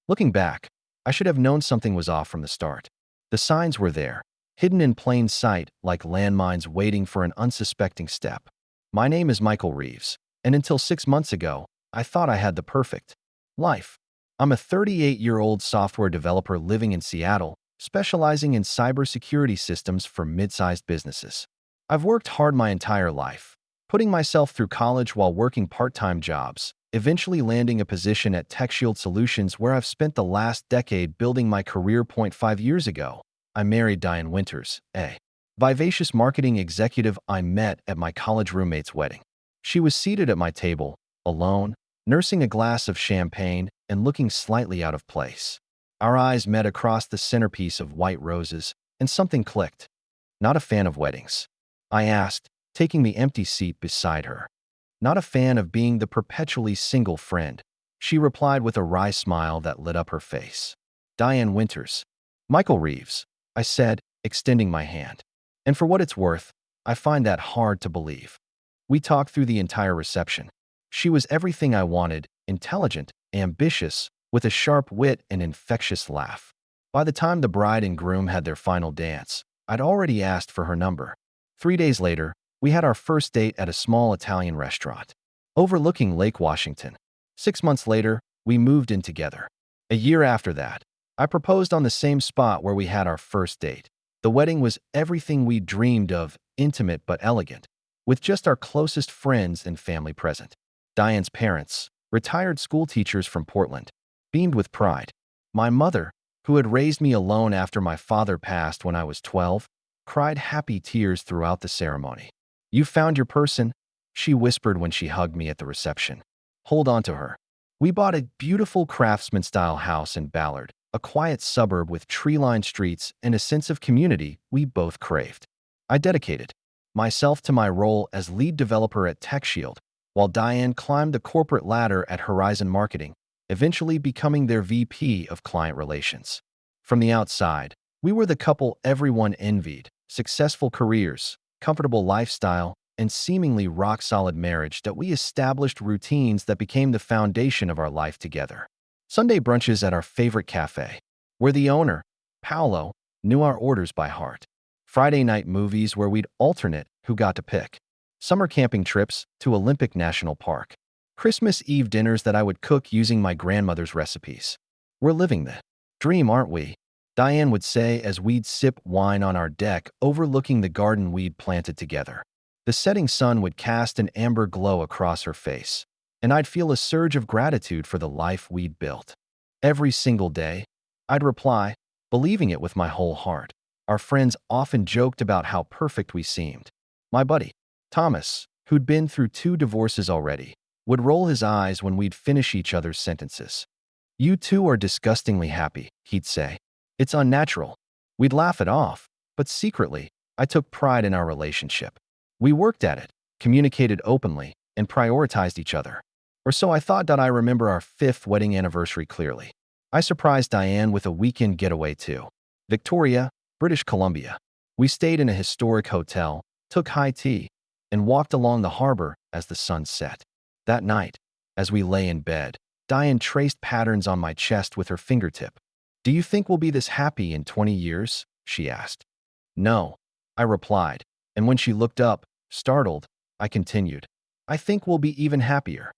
Looking back, I should have known something was off from the start. The signs were there, hidden in plain sight like landmines waiting for an unsuspecting step. My name is Michael Reeves, and until 6 months ago, I thought I had the perfect life. I'm a 38-year-old software developer living in Seattle, specializing in cybersecurity systems for mid-sized businesses. I've worked hard my entire life, putting myself through college while working part-time jobs, eventually landing a position at TechShield Solutions where I've spent the last decade building my career. 5 years ago, I married Diane Winters, a vivacious marketing executive I met at my college roommate's wedding. She was seated at my table, alone, nursing a glass of champagne and looking slightly out of place. Our eyes met across the centerpiece of white roses, and something clicked. Not a fan of weddings, I asked, taking the empty seat beside her. Not a fan of being the perpetually single friend, she replied with a wry smile that lit up her face. Diane Winters. Michael Reeves, I said, extending my hand. And for what it's worth, I find that hard to believe. We talked through the entire reception. She was everything I wanted, intelligent, ambitious, with a sharp wit and infectious laugh. By the time the bride and groom had their final dance, I'd already asked for her number. 3 days later, we had our first date at a small Italian restaurant, overlooking Lake Washington. 6 months later, we moved in together. A year after that, I proposed on the same spot where we had our first date. The wedding was everything we dreamed of, intimate but elegant, with just our closest friends and family present. Diane's parents, retired school teachers from Portland, beamed with pride. My mother, who had raised me alone after my father passed when I was 12, cried happy tears throughout the ceremony. "You found your person," she whispered when she hugged me at the reception. "Hold on to her." We bought a beautiful craftsman-style house in Ballard, a quiet suburb with tree-lined streets and a sense of community we both craved. I dedicated myself to my role as lead developer at TechShield, while Diane climbed the corporate ladder at Horizon Marketing, eventually becoming their VP of Client Relations. From the outside, we were the couple everyone envied: successful careers, comfortable lifestyle, and seemingly rock-solid marriage that we established routines that became the foundation of our life together. Sunday brunches at our favorite cafe, where the owner, Paolo, knew our orders by heart. Friday night movies where we'd alternate who got to pick. Summer camping trips to Olympic National Park. Christmas Eve dinners that I would cook using my grandmother's recipes. "We're living the dream, aren't we?" Diane would say as we'd sip wine on our deck overlooking the garden we'd planted together. The setting sun would cast an amber glow across her face, and I'd feel a surge of gratitude for the life we'd built. Every single day, I'd reply, believing it with my whole heart. Our friends often joked about how perfect we seemed. My buddy, Thomas, who'd been through 2 divorces already, would roll his eyes when we'd finish each other's sentences. "You two are disgustingly happy," he'd say. "It's unnatural." We'd laugh it off, but secretly, I took pride in our relationship. We worked at it, communicated openly, and prioritized each other. Or so I thought. I remember our 5th wedding anniversary clearly. I surprised Diane with a weekend getaway to Victoria, British Columbia. We stayed in a historic hotel, took high tea, and walked along the harbor as the sun set. That night, as we lay in bed, Diane traced patterns on my chest with her fingertip. "Do you think we'll be this happy in 20 years?" she asked. "No," I replied, and when she looked up, startled, I continued, "I think we'll be even happier."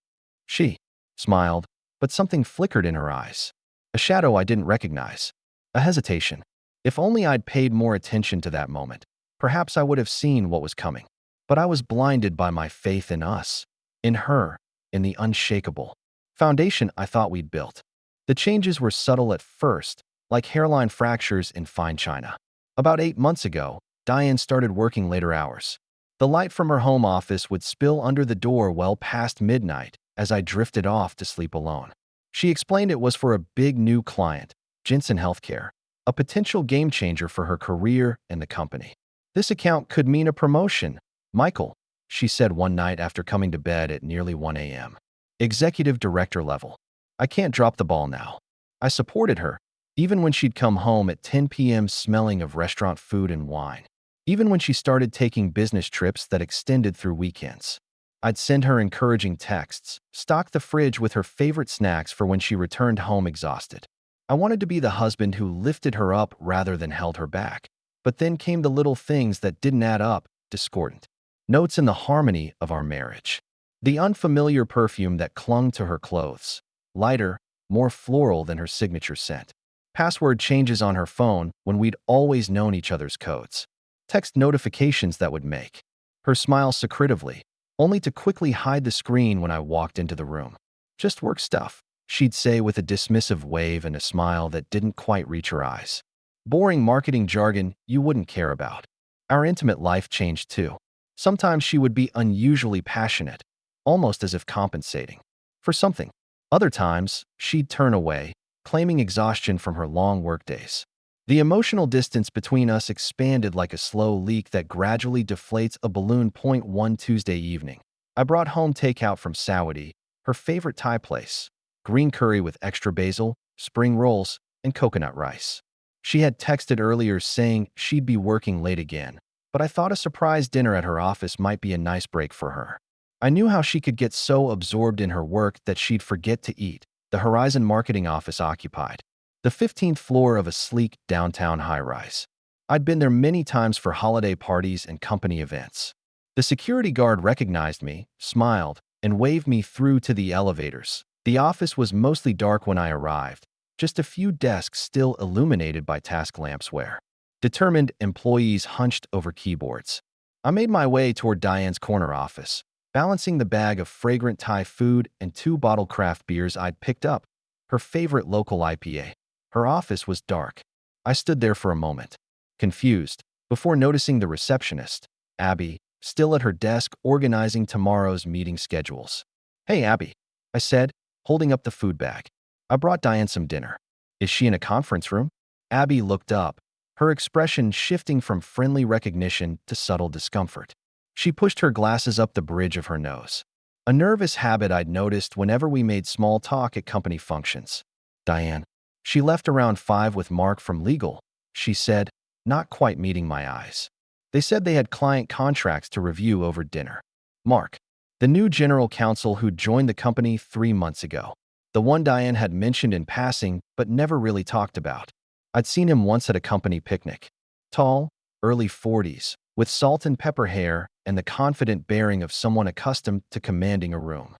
She smiled, but something flickered in her eyes. A shadow I didn't recognize. A hesitation. If only I'd paid more attention to that moment, perhaps I would have seen what was coming. But I was blinded by my faith in us, in her, in the unshakable foundation I thought we'd built. The changes were subtle at first, like hairline fractures in fine china. About 8 months ago, Diane started working later hours. The light from her home office would spill under the door well past midnight as I drifted off to sleep alone. She explained it was for a big new client, Jensen Healthcare, a potential game changer for her career and the company. "This account could mean a promotion, Michael," she said one night after coming to bed at nearly 1 a.m. "Executive director level. I can't drop the ball now." I supported her, even when she'd come home at 10 p.m. smelling of restaurant food and wine. Even when she started taking business trips that extended through weekends. I'd send her encouraging texts, stock the fridge with her favorite snacks for when she returned home exhausted. I wanted to be the husband who lifted her up rather than held her back. But then came the little things that didn't add up, discordant notes in the harmony of our marriage. The unfamiliar perfume that clung to her clothes, lighter, more floral than her signature scent. Password changes on her phone when we'd always known each other's codes. Text notifications that would make her smile secretively, only to quickly hide the screen when I walked into the room. Just work stuff, she'd say with a dismissive wave and a smile that didn't quite reach her eyes. Boring marketing jargon you wouldn't care about. Our intimate life changed too. Sometimes she would be unusually passionate, almost as if compensating for something. Other times, she'd turn away, claiming exhaustion from her long workdays. The emotional distance between us expanded like a slow leak that gradually deflates a balloon. One Tuesday evening, I brought home takeout from Saudi, her favorite Thai place, green curry with extra basil, spring rolls, and coconut rice. She had texted earlier saying she'd be working late again, but I thought a surprise dinner at her office might be a nice break for her. I knew how she could get so absorbed in her work that she'd forget to eat. The Horizon marketing office occupied the 15th floor of a sleek downtown high-rise. I'd been there many times for holiday parties and company events. The security guard recognized me, smiled, and waved me through to the elevators. The office was mostly dark when I arrived, just a few desks still illuminated by task lamps where determined employees hunched over keyboards. I made my way toward Diane's corner office, balancing the bag of fragrant Thai food and 2 bottled craft beers I'd picked up, her favorite local IPA. Her office was dark. I stood there for a moment, confused, before noticing the receptionist, Abby, still at her desk organizing tomorrow's meeting schedules. "Hey, Abby," I said, holding up the food bag. "I brought Diane some dinner. Is she in a conference room?" Abby looked up, her expression shifting from friendly recognition to subtle discomfort. She pushed her glasses up the bridge of her nose, a nervous habit I'd noticed whenever we made small talk at company functions. "Diane, she left around 5 with Mark from legal," she said, not quite meeting my eyes. "They said they had client contracts to review over dinner." Mark, the new general counsel who'd joined the company 3 months ago. The one Diane had mentioned in passing but never really talked about. I'd seen him once at a company picnic. Tall, early 40s, with salt and pepper hair and the confident bearing of someone accustomed to commanding a room.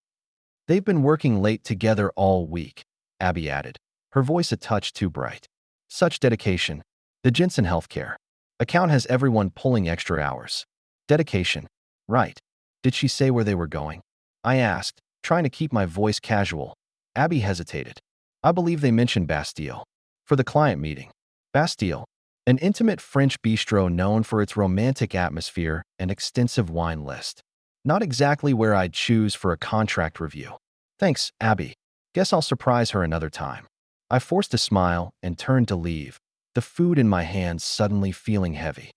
"They've been working late together all week," Abby added, her voice a touch too bright. "Such dedication. The Jensen Healthcare account has everyone pulling extra hours." Dedication. Right. Did she say where they were going? I asked, trying to keep my voice casual. Abby hesitated. "I believe they mentioned Bastille for the client meeting." Bastille, an intimate French bistro known for its romantic atmosphere and extensive wine list. Not exactly where I'd choose for a contract review. "Thanks, Abby. Guess I'll surprise her another time." I forced a smile and turned to leave, the food in my hands suddenly feeling heavy.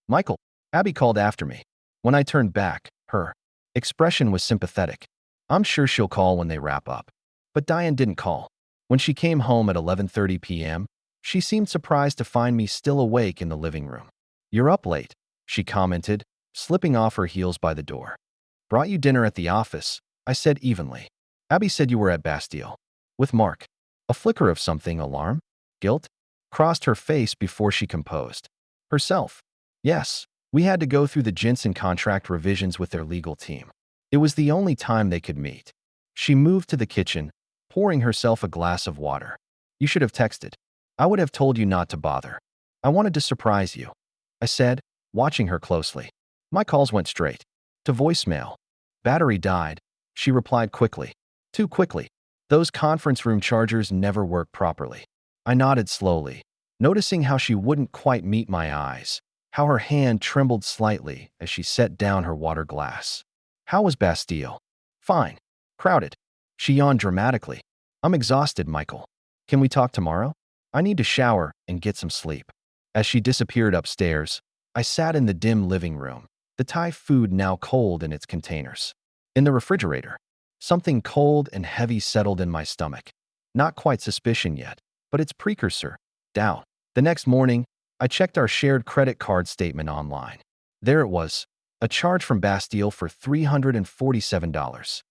"Michael," Abby called after me. When I turned back, her expression was sympathetic. "I'm sure she'll call when they wrap up." But Diane didn't call. When she came home at 11:30 p.m., she seemed surprised to find me still awake in the living room. "You're up late," she commented, slipping off her heels by the door. "Brought you dinner at the office," I said evenly. "Abby said you were at Bastille with Mark." A flicker of something, alarm, guilt, crossed her face before she composed herself. "Yes, we had to go through the Jensen contract revisions with their legal team. It was the only time they could meet." She moved to the kitchen, pouring herself a glass of water. "You should have texted. I would have told you not to bother. I wanted to surprise you," I said, watching her closely. My calls went straight to voicemail. "Battery died," she replied quickly. Too quickly. Those conference room chargers never work properly. I nodded slowly, noticing how she wouldn't quite meet my eyes, how her hand trembled slightly as she set down her water glass. "How was Bastille?" "Fine. Crowded." She yawned dramatically. "I'm exhausted, Michael. Can we talk tomorrow? I need to shower and get some sleep." As she disappeared upstairs, I sat in the dim living room, the Thai food now cold in its containers. In the refrigerator, something cold and heavy settled in my stomach. Not quite suspicion yet, but its precursor, doubt. The next morning, I checked our shared credit card statement online. There it was, a charge from Bastille for $347.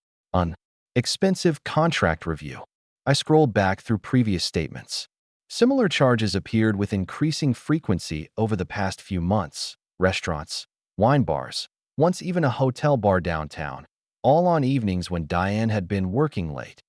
Expensive contract review. I scrolled back through previous statements. Similar charges appeared with increasing frequency over the past few months. Restaurants, wine bars, once even a hotel bar downtown, all on evenings when Diane had been working late.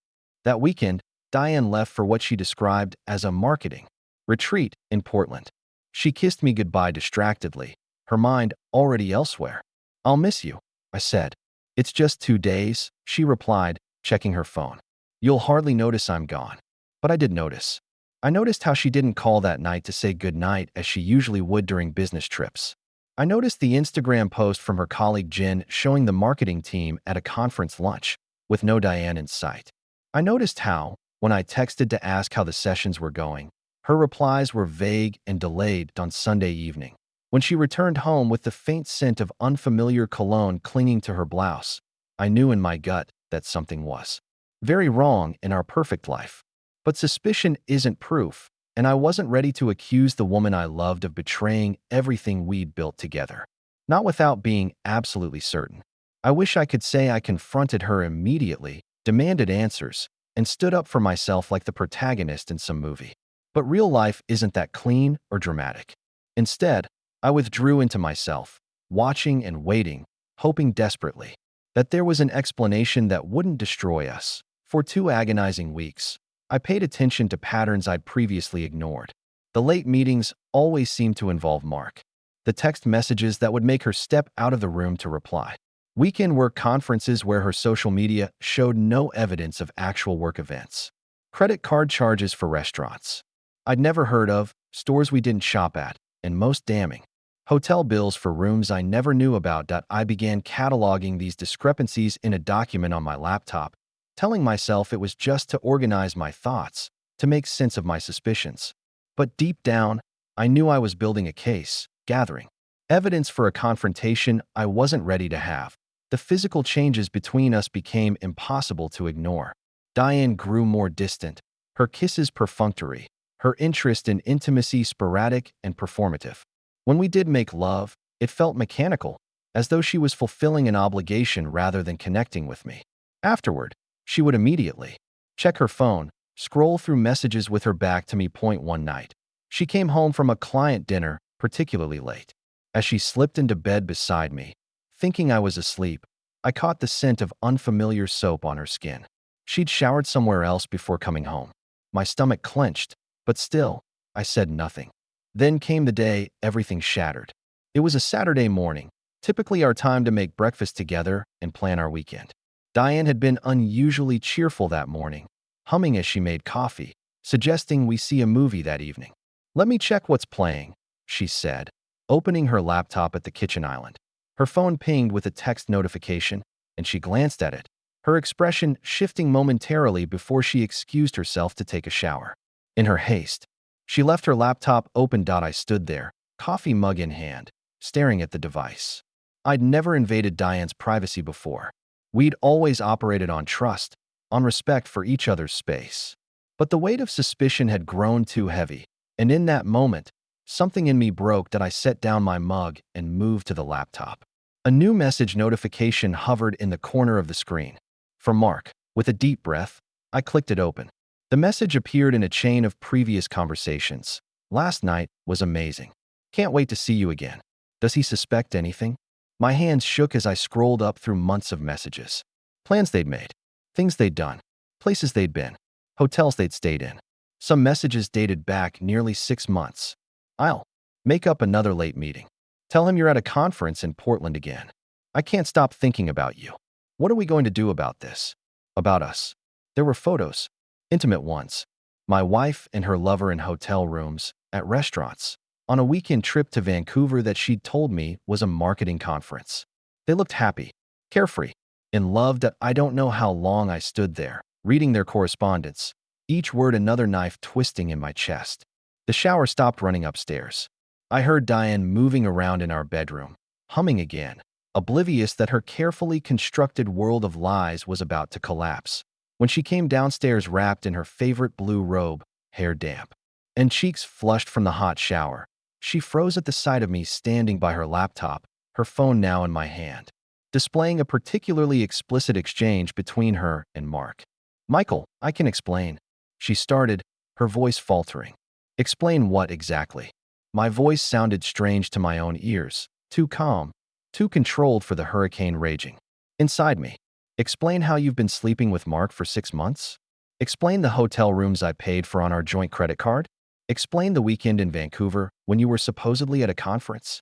That weekend, Diane left for what she described as a marketing retreat in Portland. She kissed me goodbye distractedly, her mind already elsewhere. "I'll miss you," I said. "It's just 2 days," she replied, checking her phone. "You'll hardly notice I'm gone." But I did notice. I noticed how she didn't call that night to say goodnight as she usually would during business trips. I noticed the Instagram post from her colleague Jen showing the marketing team at a conference lunch, with no Diane in sight. I noticed how, when I texted to ask how the sessions were going, her replies were vague and delayed on Sunday evening. When she returned home with the faint scent of unfamiliar cologne clinging to her blouse, I knew in my gut that something was very wrong in our perfect life. But suspicion isn't proof, and I wasn't ready to accuse the woman I loved of betraying everything we'd built together. Not without being absolutely certain. I wish I could say I confronted her immediately, demanded answers, and stood up for myself like the protagonist in some movie. But real life isn't that clean or dramatic. Instead, I withdrew into myself, watching and waiting, hoping desperately that there was an explanation that wouldn't destroy us. For 2 agonizing weeks, I paid attention to patterns I'd previously ignored. The late meetings always seemed to involve Mark. The text messages that would make her step out of the room to reply. Weekend work conferences where her social media showed no evidence of actual work events. Credit card charges for restaurants I'd never heard of, stores we didn't shop at, and most damning, hotel bills for rooms I never knew about. I began cataloging these discrepancies in a document on my laptop, telling myself it was just to organize my thoughts, to make sense of my suspicions. But deep down, I knew I was building a case, gathering evidence for a confrontation I wasn't ready to have. The physical changes between us became impossible to ignore. Diane grew more distant, her kisses perfunctory, her interest in intimacy sporadic and performative. When we did make love, it felt mechanical, as though she was fulfilling an obligation rather than connecting with me. Afterward, she would immediately check her phone, scroll through messages with her back to me. One night, she came home from a client dinner particularly late. As she slipped into bed beside me, thinking I was asleep, I caught the scent of unfamiliar soap on her skin. She'd showered somewhere else before coming home. My stomach clenched, but still, I said nothing. Then came the day everything shattered. It was a Saturday morning, typically our time to make breakfast together and plan our weekend. Diane had been unusually cheerful that morning, humming as she made coffee, suggesting we see a movie that evening. "Let me check what's playing," she said, opening her laptop at the kitchen island. Her phone pinged with a text notification, and she glanced at it, her expression shifting momentarily before she excused herself to take a shower. In her haste, she left her laptop open. I stood there, coffee mug in hand, staring at the device. I'd never invaded Diane's privacy before. We'd always operated on trust, on respect for each other's space. But the weight of suspicion had grown too heavy, and in that moment, something in me broke. I set down my mug and moved to the laptop. A new message notification hovered in the corner of the screen. From Mark. With a deep breath, I clicked it open. The message appeared in a chain of previous conversations. "Last night was amazing. Can't wait to see you again. Does he suspect anything?" My hands shook as I scrolled up through months of messages. Plans they'd made, things they'd done, places they'd been, hotels they'd stayed in. Some messages dated back nearly 6 months. "I'll make up another late meeting. Tell him you're at a conference in Portland again. I can't stop thinking about you. What are we going to do about this?" About us. There were photos, intimate ones. My wife and her lover in hotel rooms, at restaurants, on a weekend trip to Vancouver that she'd told me was a marketing conference. They looked happy, carefree, in love. I don't know how long I stood there, reading their correspondence, each word another knife twisting in my chest. The shower stopped running upstairs. I heard Diane moving around in our bedroom, humming again, oblivious that her carefully constructed world of lies was about to collapse. When she came downstairs wrapped in her favorite blue robe, hair damp, and cheeks flushed from the hot shower, she froze at the sight of me standing by her laptop, her phone now in my hand, displaying a particularly explicit exchange between her and Mark. "Michael, I can explain," she started, her voice faltering. Explain what exactly? My voice sounded strange to my own ears, too calm, too controlled for the hurricane raging inside me. Explain how you've been sleeping with Mark for 6 months? Explain the hotel rooms I paid for on our joint credit card? Explain the weekend in Vancouver when you were supposedly at a conference?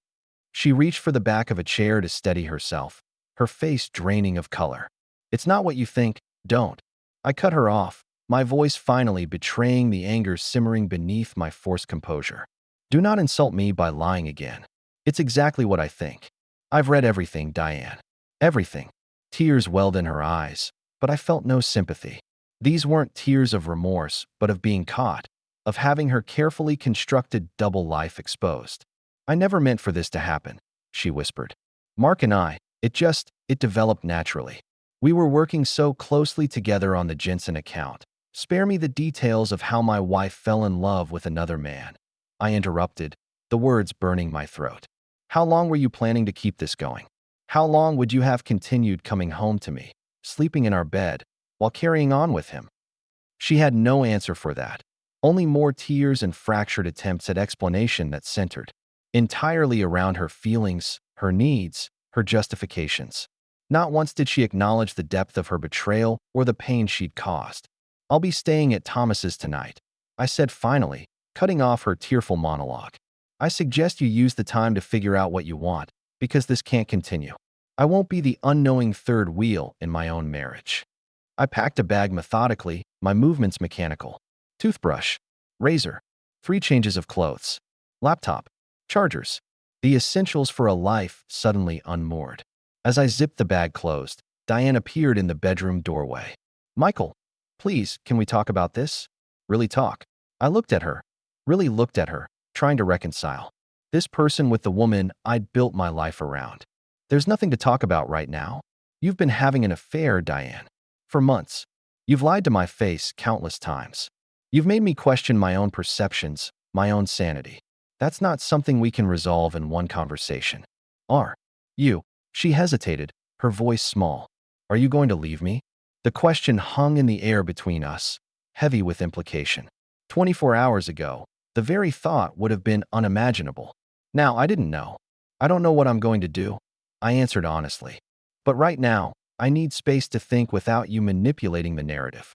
She reached for the back of a chair to steady herself, her face draining of color. It's not what you think, don't. I cut her off, my voice finally betraying the anger simmering beneath my forced composure. Do not insult me by lying again. It's exactly what I think. I've read everything, Diane. Everything. Tears welled in her eyes, but I felt no sympathy. These weren't tears of remorse, but of being caught, of having her carefully constructed double life exposed. I never meant for this to happen, she whispered. Mark and I, it developed naturally. We were working so closely together on the Jensen account. Spare me the details of how my wife fell in love with another man. I interrupted, the words burning my throat. How long were you planning to keep this going? How long would you have continued coming home to me, sleeping in our bed, while carrying on with him? She had no answer for that, only more tears and fractured attempts at explanation that centered entirely around her feelings, her needs, her justifications. Not once did she acknowledge the depth of her betrayal or the pain she'd caused. I'll be staying at Thomas's tonight, I said finally, cutting off her tearful monologue. I suggest you use the time to figure out what you want, because this can't continue. I won't be the unknowing third wheel in my own marriage. I packed a bag methodically, my movements mechanical. Toothbrush, razor, 3 changes of clothes, laptop, chargers, the essentials for a life suddenly unmoored. As I zipped the bag closed, Diane appeared in the bedroom doorway. Michael, please, can we talk about this? Really talk. I looked at her, really looked at her, trying to reconcile. This person with the woman I'd built my life around. There's nothing to talk about right now. You've been having an affair, Diane. For months. You've lied to my face countless times. You've made me question my own perceptions, my own sanity. That's not something we can resolve in one conversation. Are you? She hesitated, her voice small. Are you going to leave me? The question hung in the air between us, heavy with implication. 24 hours ago, the very thought would have been unimaginable. Now, I didn't know. I don't know what I'm going to do, I answered honestly. But right now, I need space to think without you manipulating the narrative.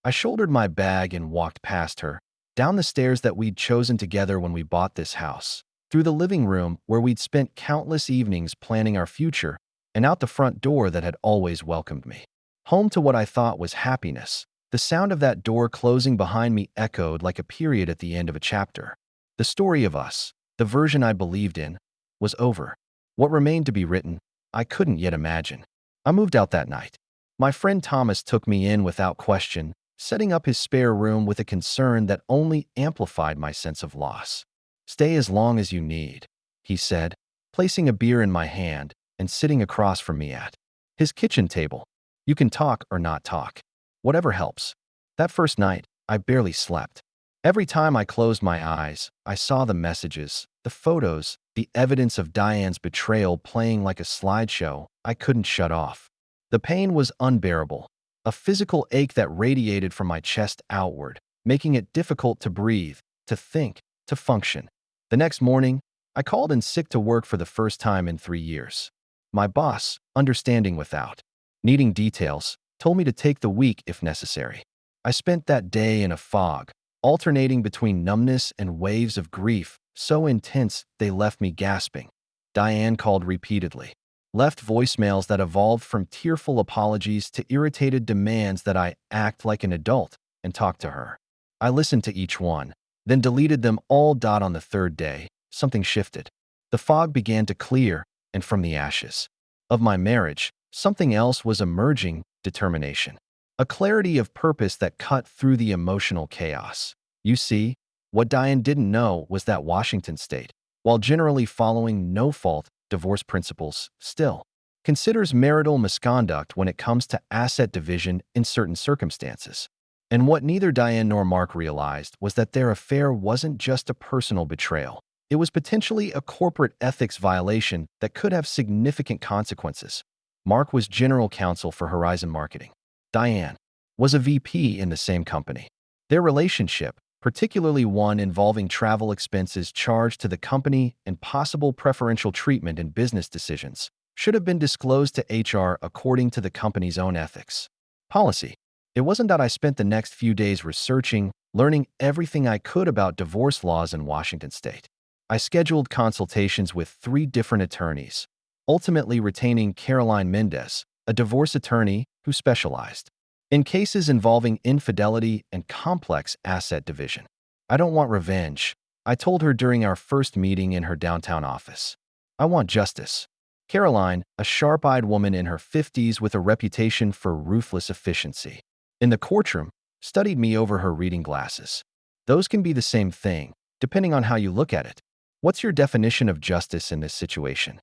I shouldered my bag and walked past her, down the stairs that we'd chosen together when we bought this house, through the living room where we'd spent countless evenings planning our future, and out the front door that had always welcomed me. Home to what I thought was happiness. The sound of that door closing behind me echoed like a period at the end of a chapter. The story of us, the version I believed in, was over. What remained to be written, I couldn't yet imagine. I moved out that night. My friend Thomas took me in without question, setting up his spare room with a concern that only amplified my sense of loss. Stay as long as you need, he said, placing a beer in my hand and sitting across from me at his kitchen table. You can talk or not talk. Whatever helps. That first night, I barely slept. Every time I closed my eyes, I saw the messages, the photos, the evidence of Diane's betrayal playing like a slideshow I couldn't shut off. The pain was unbearable, a physical ache that radiated from my chest outward, making it difficult to breathe, to think, to function. The next morning, I called in sick to work for the first time in 3 years. My boss, understanding without needing details, told me to take the week if necessary. I spent that day in a fog, alternating between numbness and waves of grief so intense they left me gasping. Diane called repeatedly, left voicemails that evolved from tearful apologies to irritated demands that I act like an adult and talk to her. I listened to each one, then deleted them all. On the third day, something shifted. The fog began to clear, and from the ashes of my marriage, something else was emerging: determination. A clarity of purpose that cut through the emotional chaos. You see, what Diane didn't know was that Washington state, while generally following no-fault divorce principles, still considers marital misconduct when it comes to asset division in certain circumstances. And what neither Diane nor Mark realized was that their affair wasn't just a personal betrayal. It was potentially a corporate ethics violation that could have significant consequences. Mark was general counsel for Horizon Marketing. Diane was a VP in the same company. Their relationship, particularly one involving travel expenses charged to the company and possible preferential treatment in business decisions, should have been disclosed to HR according to the company's own ethics policy. It wasn't that I spent the next few days researching, learning everything I could about divorce laws in Washington state. I scheduled consultations with 3 different attorneys, ultimately retaining Caroline Mendez, a divorce attorney who specialized in cases involving infidelity and complex asset division. I don't want revenge, I told her during our first meeting in her downtown office. I want justice. Caroline, a sharp-eyed woman in her 50s with a reputation for ruthless efficiency, in the courtroom, studied me over her reading glasses. Those can be the same thing, depending on how you look at it. What's your definition of justice in this situation?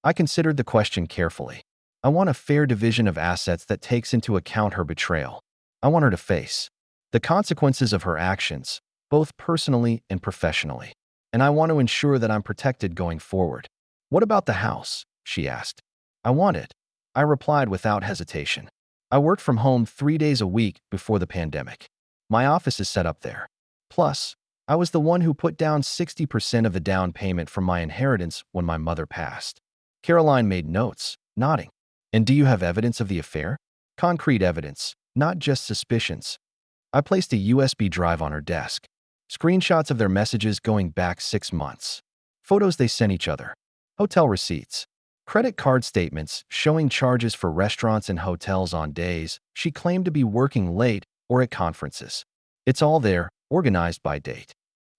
I considered the question carefully. I want a fair division of assets that takes into account her betrayal. I want her to face the consequences of her actions, both personally and professionally. And I want to ensure that I'm protected going forward. What about the house? She asked. I want it. I replied without hesitation. I worked from home 3 days a week before the pandemic. My office is set up there. Plus, I was the one who put down 60% of the down payment from my inheritance when my mother passed. Caroline made notes, nodding. And do you have evidence of the affair? Concrete evidence, not just suspicions. I placed a USB drive on her desk. Screenshots of their messages going back 6 months. Photos they sent each other. Hotel receipts. Credit card statements showing charges for restaurants and hotels on days she claimed to be working late or at conferences. It's all there, organized by date.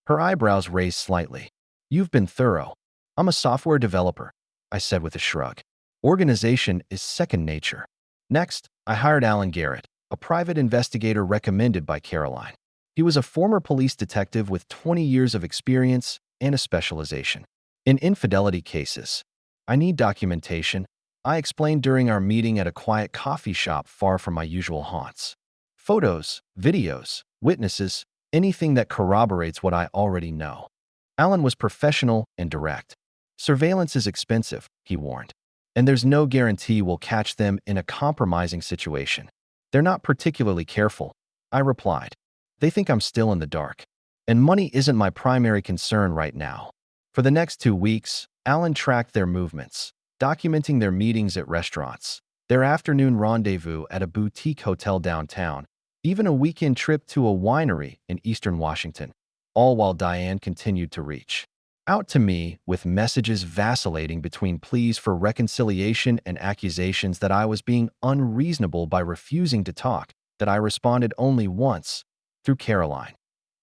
Her eyebrows raised slightly. You've been thorough. I'm a software developer, I said with a shrug. Organization is second nature. Next, I hired Alan Garrett, a private investigator recommended by Caroline. He was a former police detective with 20 years of experience and a specialization in infidelity cases. I need documentation, I explained during our meeting at a quiet coffee shop far from my usual haunts. Photos, videos, witnesses, anything that corroborates what I already know. Alan was professional and direct. Surveillance is expensive, he warned. And there's no guarantee we'll catch them in a compromising situation. They're not particularly careful, I replied. They think I'm still in the dark. And money isn't my primary concern right now. For the next 2 weeks, Alan tracked their movements, documenting their meetings at restaurants, their afternoon rendezvous at a boutique hotel downtown, even a weekend trip to a winery in eastern Washington, all while Diane continued to reach out to me with messages vacillating between pleas for reconciliation and accusations that I was being unreasonable by refusing to talk, that I responded only once, through Caroline.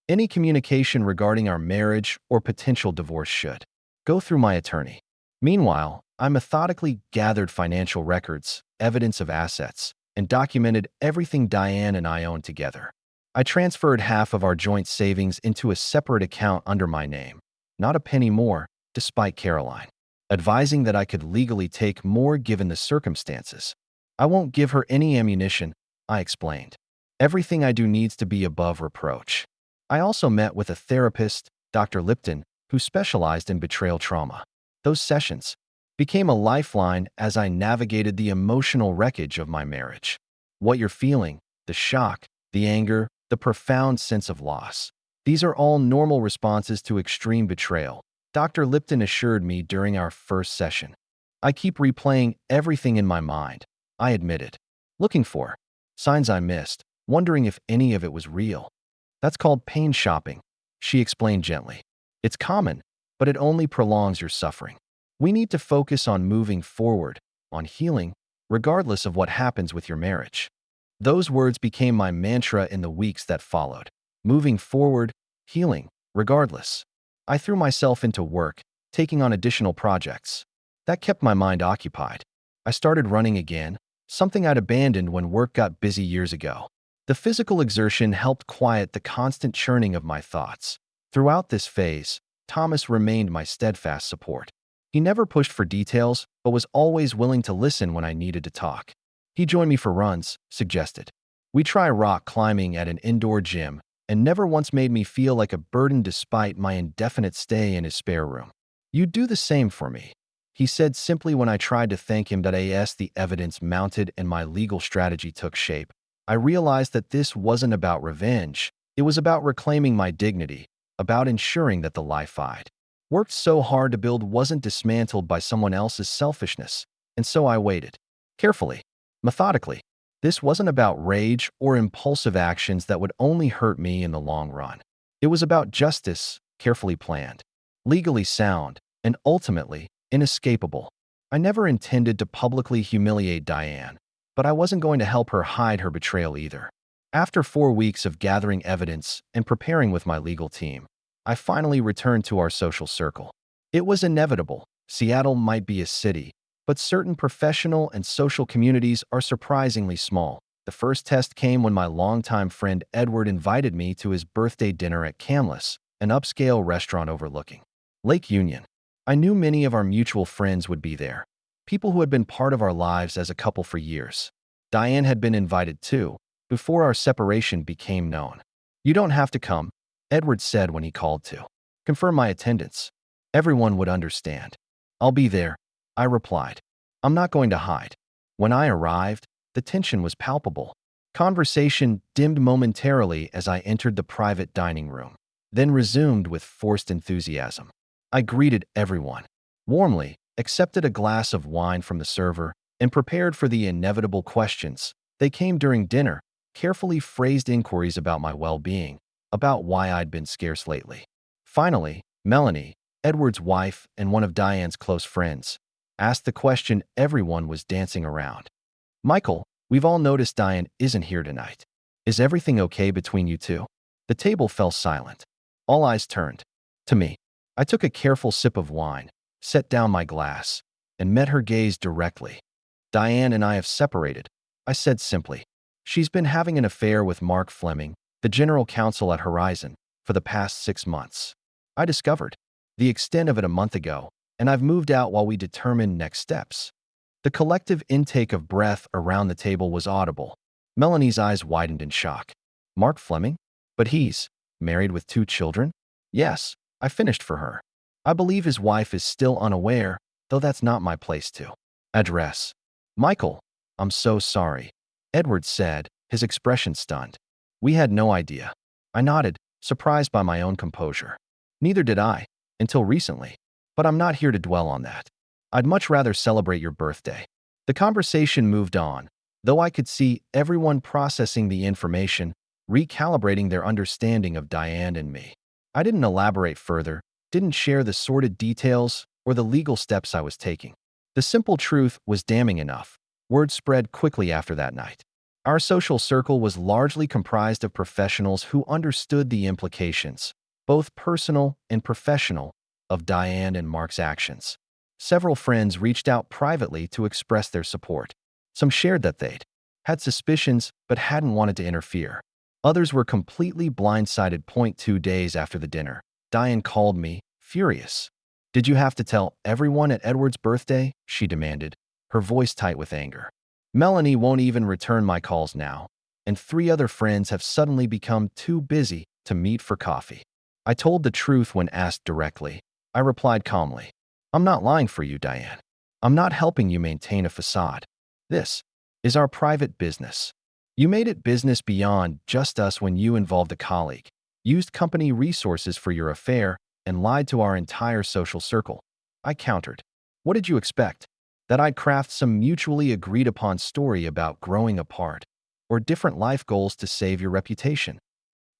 Any communication regarding our marriage or potential divorce should go through my attorney. Meanwhile, I methodically gathered financial records, evidence of assets, and documented everything Diane and I owned together. I transferred half of our joint savings into a separate account under my name. Not a penny more, despite Caroline advising that I could legally take more given the circumstances. I won't give her any ammunition, I explained. Everything I do needs to be above reproach. I also met with a therapist, Dr. Lipton, who specialized in betrayal trauma. Those sessions became a lifeline as I navigated the emotional wreckage of my marriage. What you're feeling, the shock, the anger, the profound sense of loss. These are all normal responses to extreme betrayal, Dr. Lipton assured me during our first session. I keep replaying everything in my mind, I admitted, looking for signs I missed, wondering if any of it was real. That's called pain shopping, she explained gently. It's common, but it only prolongs your suffering. We need to focus on moving forward, on healing, regardless of what happens with your marriage. Those words became my mantra in the weeks that followed. Moving forward, healing, regardless. I threw myself into work, taking on additional projects. That kept my mind occupied. I started running again, something I'd abandoned when work got busy years ago. The physical exertion helped quiet the constant churning of my thoughts. Throughout this phase, Thomas remained my steadfast support. He never pushed for details, but was always willing to listen when I needed to talk. He joined me for runs, suggested. We try rock climbing at an indoor gym, and never once made me feel like a burden despite my indefinite stay in his spare room. You'd do the same for me, he said simply when I tried to thank him. As the evidence mounted and my legal strategy took shape, I realized that this wasn't about revenge, It was about reclaiming my dignity, about ensuring that the life I'd worked so hard to build wasn't dismantled by someone else's selfishness. And so I waited. Carefully, methodically. This wasn't about rage or impulsive actions that would only hurt me in the long run. It was about justice, carefully planned, legally sound, and ultimately inescapable. I never intended to publicly humiliate Diane, but I wasn't going to help her hide her betrayal either. After 4 weeks of gathering evidence and preparing with my legal team, I finally returned to our social circle. It was inevitable. Seattle might be a city, but certain professional and social communities are surprisingly small. The first test came when my longtime friend Edward invited me to his birthday dinner at Camless, an upscale restaurant overlooking Lake Union. I knew many of our mutual friends would be there, people who had been part of our lives as a couple for years. Diane had been invited too, before our separation became known. "You don't have to come," Edward said when he called to confirm my attendance. "Everyone would understand." "I'll be there," I replied. "I'm not going to hide." When I arrived, the tension was palpable. Conversation dimmed momentarily as I entered the private dining room, then resumed with forced enthusiasm. I greeted everyone warmly, accepted a glass of wine from the server, and prepared for the inevitable questions. They came during dinner, carefully phrased inquiries about my well-being, about why I'd been scarce lately. Finally, Melanie, Edward's wife and one of Diane's close friends, asked the question everyone was dancing around. "Michael, we've all noticed Diane isn't here tonight. Is everything okay between you two?" The table fell silent. All eyes turned to me. I took a careful sip of wine, set down my glass, and met her gaze directly. "Diane and I have separated," I said simply. "She's been having an affair with Mark Fleming, the general counsel at Horizon, for the past 6 months. I discovered the extent of it a month ago, and I've moved out while we determine next steps." The collective intake of breath around the table was audible. Melanie's eyes widened in shock. "Mark Fleming? But he's married with 2 children?" "Yes," I finished for her. "I believe his wife is still unaware, though that's not my place to address." "Michael, I'm so sorry," Edward said, his expression stunned. "We had no idea." I nodded, surprised by my own composure. "Neither did I, until recently. But I'm not here to dwell on that. I'd much rather celebrate your birthday." The conversation moved on, though I could see everyone processing the information, recalibrating their understanding of Diane and me. I didn't elaborate further, didn't share the sordid details or the legal steps I was taking. The simple truth was damning enough. Word spread quickly after that night. Our social circle was largely comprised of professionals who understood the implications, both personal and professional, of Diane and Mark's actions. Several friends reached out privately to express their support. Some shared that they'd had suspicions but hadn't wanted to interfere. Others were completely blindsided. 2 days after the dinner, Diane called me, furious. "Did you have to tell everyone at Edward's birthday?" she demanded, her voice tight with anger. "Melanie won't even return my calls now, and 3 other friends have suddenly become too busy to meet for coffee." I told the truth when asked directly. I replied calmly, "I'm not lying for you, Diane. I'm not helping you maintain a facade. This is our private business. You made it business beyond just us when you involved a colleague, used company resources for your affair, and lied to our entire social circle." I countered. "What did you expect? That I'd craft some mutually agreed-upon story about growing apart or different life goals to save your reputation?"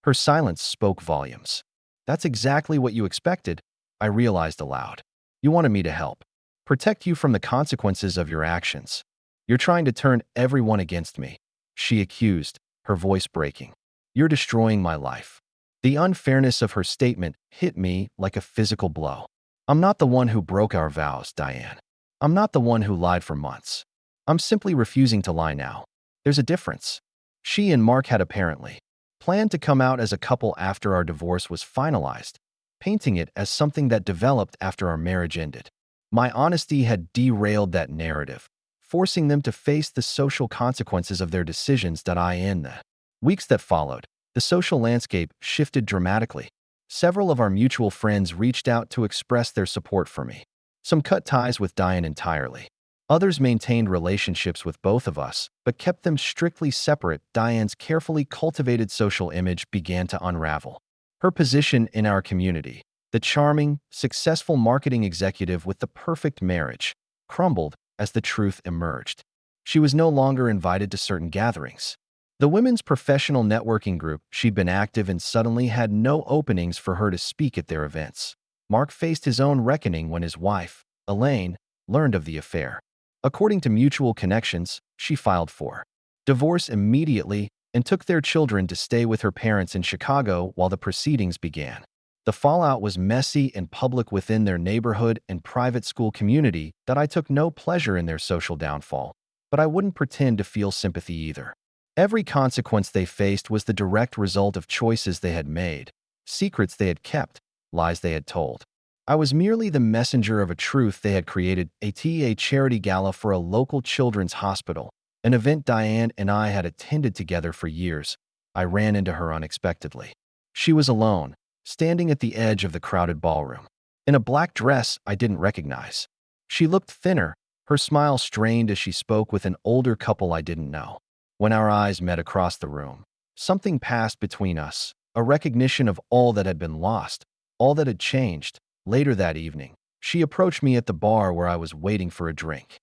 Her silence spoke volumes. "That's exactly what you expected," I realized aloud. "You wanted me to help, protect you from the consequences of your actions. You're trying to turn everyone against me," she accused, her voice breaking. "You're destroying my life." The unfairness of her statement hit me like a physical blow. "I'm not the one who broke our vows, Diane. I'm not the one who lied for months. I'm simply refusing to lie now. There's a difference." She and Mark had apparently planned to come out as a couple after our divorce was finalized, painting it as something that developed after our marriage ended. My honesty had derailed that narrative, forcing them to face the social consequences of their decisions. In the weeks that followed, the social landscape shifted dramatically. Several of our mutual friends reached out to express their support for me. Some cut ties with Diane entirely. Others maintained relationships with both of us, but kept them strictly separate. Diane's carefully cultivated social image began to unravel. Her position in our community, the charming, successful marketing executive with the perfect marriage, crumbled as the truth emerged. She was no longer invited to certain gatherings. The women's professional networking group she'd been active in suddenly had no openings for her to speak at their events. Mark faced his own reckoning when his wife, Elaine, learned of the affair. According to mutual connections, she filed for divorce immediately and took their children to stay with her parents in Chicago while the proceedings began. The fallout was messy and public within their neighborhood and private school community that I took no pleasure in their social downfall, but I wouldn't pretend to feel sympathy either. Every consequence they faced was the direct result of choices they had made, secrets they had kept, lies they had told. I was merely the messenger of a truth they had created. A charity gala for a local children's hospital, an event Diane and I had attended together for years. I ran into her unexpectedly. She was alone, standing at the edge of the crowded ballroom, in a black dress I didn't recognize. She looked thinner, her smile strained as she spoke with an older couple I didn't know. When our eyes met across the room, something passed between us, a recognition of all that had been lost, all that had changed. Later that evening, she approached me at the bar where I was waiting for a drink.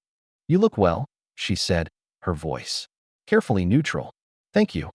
"You look well," she said, her voice carefully neutral. "Thank you,"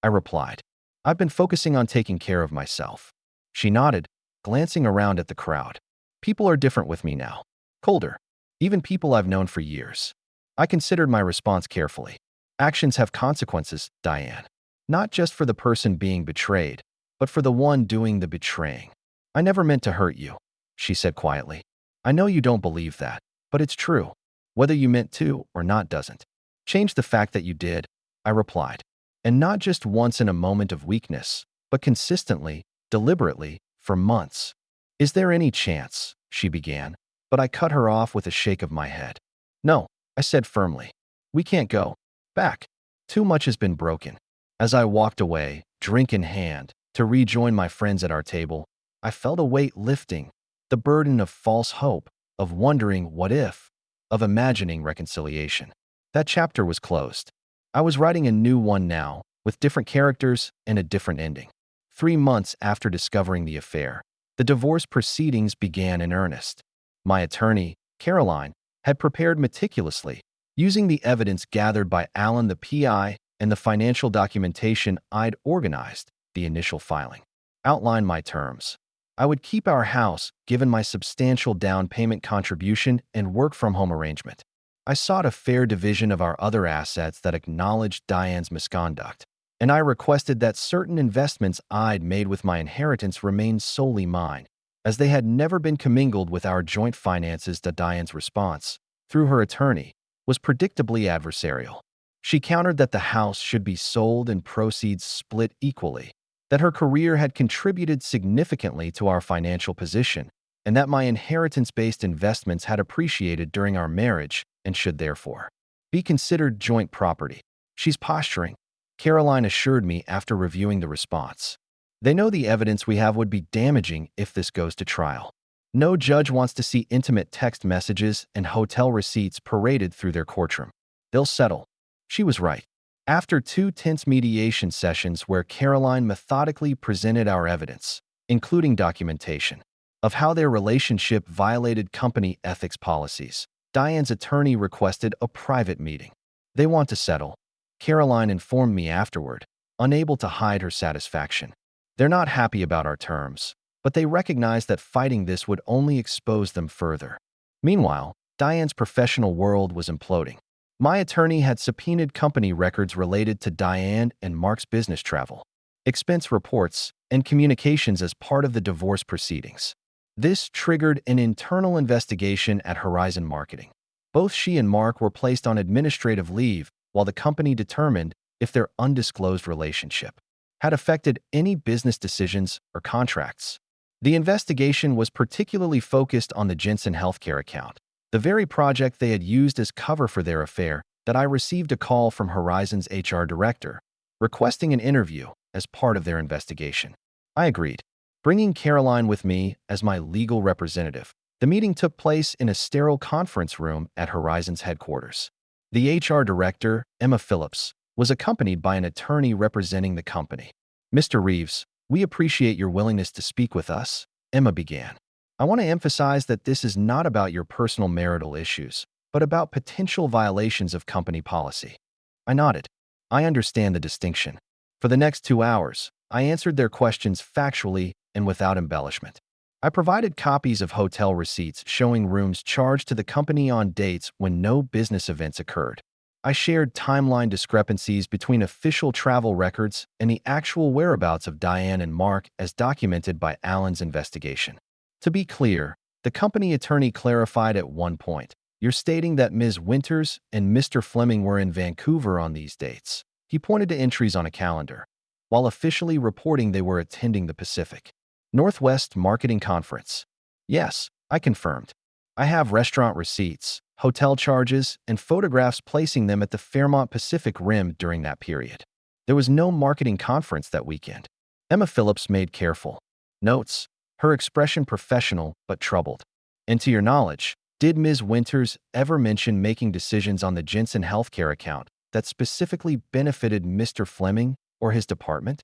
I replied. "I've been focusing on taking care of myself." She nodded, glancing around at the crowd. "People are different with me now. Colder. Even people I've known for years." I considered my response carefully. Actions have consequences, Diane. Not just for the person being betrayed, but for the one doing the betraying. "I never meant to hurt you," she said quietly. "I know you don't believe that, but it's true. Whether you meant to or not doesn't change the fact that you did," I replied. "And not just once in a moment of weakness, but consistently, deliberately, for months." "Is there any chance?" she began, but I cut her off with a shake of my head. "No," I said firmly. "We can't go back. Too much has been broken." As I walked away, drink in hand, to rejoin my friends at our table, I felt a weight lifting, the burden of false hope, of wondering what if, of imagining reconciliation. That chapter was closed. I was writing a new one now, with different characters and a different ending. 3 months after discovering the affair, the divorce proceedings began in earnest. My attorney, Caroline, had prepared meticulously, using the evidence gathered by Alan the PI and the financial documentation I'd organized. The initial filing outlined my terms. I would keep our house, given my substantial down payment contribution and work-from-home arrangement. I sought a fair division of our other assets that acknowledged Diane's misconduct, and I requested that certain investments I'd made with my inheritance remain solely mine, as they had never been commingled with our joint finances. Diane's response, through her attorney, was predictably adversarial. She countered that the house should be sold and proceeds split equally, that her career had contributed significantly to our financial position, and that my inheritance-based investments had appreciated during our marriage and should therefore be considered joint property. "She's posturing," Caroline assured me after reviewing the response. "They know the evidence we have would be damaging if this goes to trial. No judge wants to see intimate text messages and hotel receipts paraded through their courtroom. They'll settle." She was right. After 2 tense mediation sessions where Caroline methodically presented our evidence, including documentation, of how their relationship violated company ethics policies, Diane's attorney requested a private meeting. "They want to settle," Caroline informed me afterward, unable to hide her satisfaction. "They're not happy about our terms, but they recognize that fighting this would only expose them further." Meanwhile, Diane's professional world was imploding. My attorney had subpoenaed company records related to Diane and Mark's business travel, expense reports, and communications as part of the divorce proceedings. This triggered an internal investigation at Horizon Marketing. Both she and Mark were placed on administrative leave while the company determined if their undisclosed relationship had affected any business decisions or contracts. The investigation was particularly focused on the Jensen Healthcare account, the very project they had used as cover for their affair. That I received a call from Horizon's HR director, requesting an interview as part of their investigation. I agreed, bringing Caroline with me as my legal representative. The meeting took place in a sterile conference room at Horizon's headquarters. The HR director, Emma Phillips, was accompanied by an attorney representing the company. Mr. Reeves, we appreciate your willingness to speak with us, Emma began. I want to emphasize that this is not about your personal marital issues, but about potential violations of company policy. I nodded. I understand the distinction. For the next 2 hours, I answered their questions factually and without embellishment. I provided copies of hotel receipts showing rooms charged to the company on dates when no business events occurred. I shared timeline discrepancies between official travel records and the actual whereabouts of Diane and Mark as documented by Alan's investigation. To be clear, the company attorney clarified at one point, "You're stating that Ms. Winters and Mr. Fleming were in Vancouver on these dates." He pointed to entries on a calendar, while officially reporting they were attending the Pacific Northwest Marketing Conference. Yes, I confirmed. I have restaurant receipts, hotel charges, and photographs placing them at the Fairmont Pacific Rim during that period. There was no marketing conference that weekend. Emma Phillips made careful notes, her expression professional but troubled. And to your knowledge, did Ms. Winters ever mention making decisions on the Jensen healthcare account that specifically benefited Mr. Fleming or his department?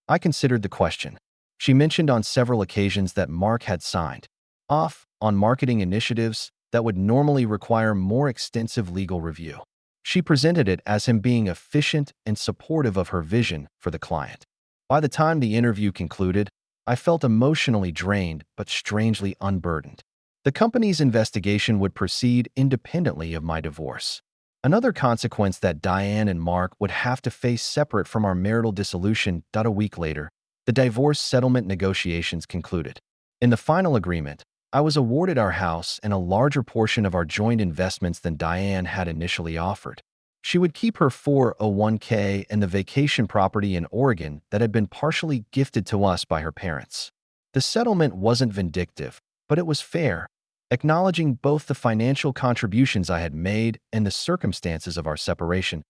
I considered the question. She mentioned on several occasions that Mark had signed off on marketing initiatives that would normally require more extensive legal review. She presented it as him being efficient and supportive of her vision for the client. By the time the interview concluded, I felt emotionally drained but strangely unburdened. The company's investigation would proceed independently of my divorce. Another consequence that Diane and Mark would have to face separate from our marital dissolution. A week later, the divorce settlement negotiations concluded. In the final agreement, I was awarded our house and a larger portion of our joint investments than Diane had initially offered. She would keep her 401k and the vacation property in Oregon that had been partially gifted to us by her parents. The settlement wasn't vindictive, but it was fair, acknowledging both the financial contributions I had made and the circumstances of our separation.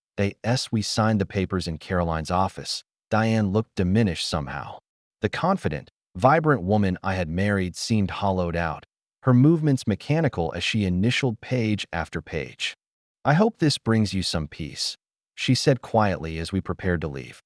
As we signed the papers in Caroline's office, Diane looked diminished somehow. The confident, vibrant woman I had married seemed hollowed out, her movements mechanical as she initialed page after page. "I hope this brings you some peace," she said quietly as we prepared to leave.